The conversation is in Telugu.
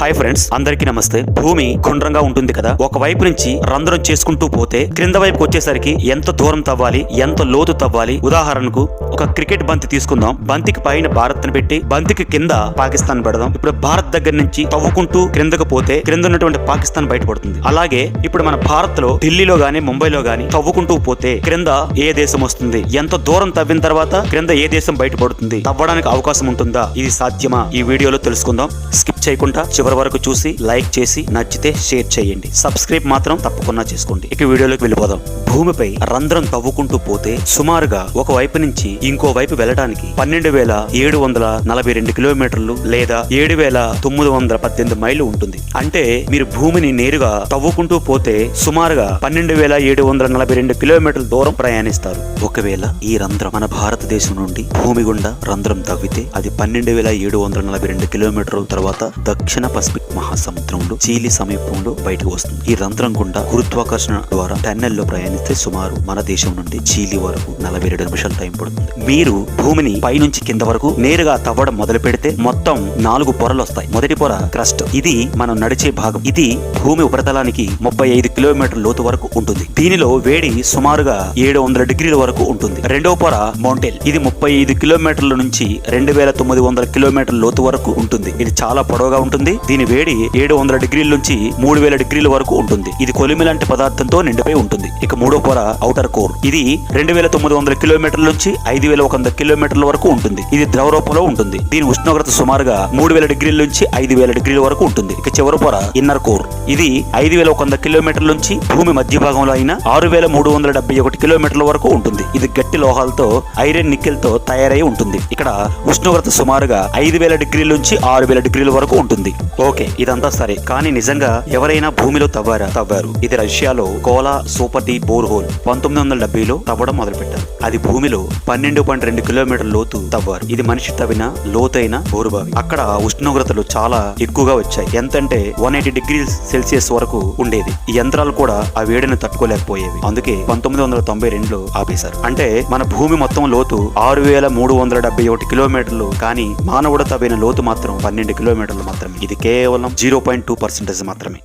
హాయ్ ఫ్రెండ్స్, అందరికీ నమస్తే. భూమి గుండ్రంగా ఉంటుంది కదా, ఒక వైపు నుంచి రంధ్రం చేసుకుంటూ పోతే క్రింద వైపుకి వచ్చేసరికి ఎంత దూరం తవ్వాలి, ఎంత లోతు తవ్వాలి. ఉదాహరణకు ఒక క్రికెట్ బంతి తీసుకుందాం. బంతికి పైన భారత్ ని పెట్టి బంతికి కింద పాకిస్తాన్ పెడదాం. ఇప్పుడు భారత్ దగ్గర నుంచి తవ్వుకుంటూ క్రిందకు పోతే క్రింద ఉన్నటువంటి పాకిస్తాన్ బయటపడుతుంది. అలాగే ఇప్పుడు మన భారత్ లో ఢిల్లీలో గానీ ముంబైలో గానీ తవ్వుకుంటూ పోతే క్రింద ఏ దేశం వస్తుంది, ఎంత దూరం తవ్విన తర్వాత క్రింద ఏ దేశం బయటపడుతుంది, తవ్వడానికి అవకాశం ఉంటుందా, ఇది సాధ్యమా, ఈ వీడియోలో తెలుసుకుందాం. స్కిప్ చేయకుండా చివరి వరకు చూసి లైక్ చేసి నచ్చితే షేర్ చేయండి. సబ్స్క్రైబ్ మాత్రం తప్పకుండా చేసుకోండి. ఇక వీడియోలోకి వెళ్ళిపోదాం. భూమిపై రంధ్రం తవ్వుకుంటూ పోతే సుమారుగా ఒక వైపు నుంచి ఇంకో వైపు వెళ్ళడానికి 12,742 కిలోమీటర్లు లేదా 7,918 మైళ్ళు ఉంటుంది. అంటే మీరు భూమిని నేరుగా తవ్వుకుంటూ పోతే సుమారుగా 12,742 కిలోమీటర్ల దూరం ప్రయాణిస్తారు. ఒకవేళ ఈ రంధ్రం మన భారతదేశం నుండి భూమి గుండా రంధ్రం తవ్వితే అది 12,742 కిలోమీటర్ల తర్వాత దక్షిణ పసిఫిక్ మహాసముద్రంలో చీలీ సమీపంలో బయటకు వస్తుంది. ఈ రంధ్రం గుండా గురుత్వాకర్షణ ద్వారా టన్నెల్లో ప్రయాణిస్తే సుమారు మన దేశం నుండి చీలీ వరకు 42 నిమిషాలు టైం పడుతుంది. మీరు భూమిని పైనుంచి కింద వరకు నేరుగా తవ్వడం మొదలు పెడితే మొత్తం 4 పొరలు వస్తాయి. మొదటి పొర క్రస్ట్, ఇది మనం నడిచే భాగం. ఇది భూమి ఉపరితలానికి 35 కిలోమీటర్ల లోతు వరకు ఉంటుంది. దీనిలో వేడి సుమారుగా 700 డిగ్రీల వరకు ఉంటుంది. రెండవ పొర మౌంటైన్, ఇది 35 కిలోమీటర్ల నుంచి 2,900 కిలోమీటర్ల లోతు వరకు ఉంటుంది. ఇది చాలా పొడవుగా ఉంటుంది. దీని వేడి 700 డిగ్రీల నుంచి 3,000 డిగ్రీల వరకు ఉంటుంది. ఇది కొలిమి లాంటి పదార్థంతో నిండిపోయి ఉంటుంది. ఇక మూడో పొర ఔటర్ కోర్, ఇది 2,900 కిలోమీటర్ల నుంచి 5,100 కిలోమీటర్ల వరకు ఉంటుంది. ఇది ద్రవ రూపంలో ఉంటుంది. దీని ఉష్ణోగ్రత సుమారుగా 3,000 డిగ్రీల నుంచి 5,000 డిగ్రీల వరకు ఉంటుంది. ఇక చివరి పొర ఇన్నర్ కోర్, ఇది 5,100 కిలోమీటర్ల నుంచి భూమి మధ్య భాగంలో అయిన 6,371 కిలోమీటర్ల వరకు ఉంటుంది. ఇది గట్టి లోహాలతో ఐరన్ నికెల్ తో తయారై ఉంటుంది. ఇక్కడ ఉష్ణోగ్రత సుమారుగా 5,000 డిగ్రీల నుంచి 6,000 డిగ్రీల వరకు ఉంటుంది. ఓకే, ఇదంతా సరే, కానీ నిజంగా ఎవరైనా భూమిలో తవ్వారు. ఇది రష్యాలో Kola super deep borehole 1970లో తవ్వడం మొదలుపెట్టారు. అది భూమిలో 12.2 కిలోమీటర్ల లోతు తవ్వారు. ఇది మనిషి తవ్విన లోతైన బోరుబావి. అక్కడ ఉష్ణోగ్రతలు చాలా ఎక్కువగా వచ్చాయి. ఎంతంటే 180 డిగ్రీ సెల్సియస్ వరకు ఉండేది. ఈ యంత్రాలు కూడా ఆ వేడిని తట్టుకోలేకపోయేవి. అందుకే 1992లో ఆపేశారు. అంటే మన భూమి మొత్తం లోతు 6,371 కిలోమీటర్లు, కానీ మానవుడు తవ్విన లోతు మాత్రం 12 కిలోమీటర్లు మాత్రమే. ఇది కేవలం 0.2% మాత్రమే.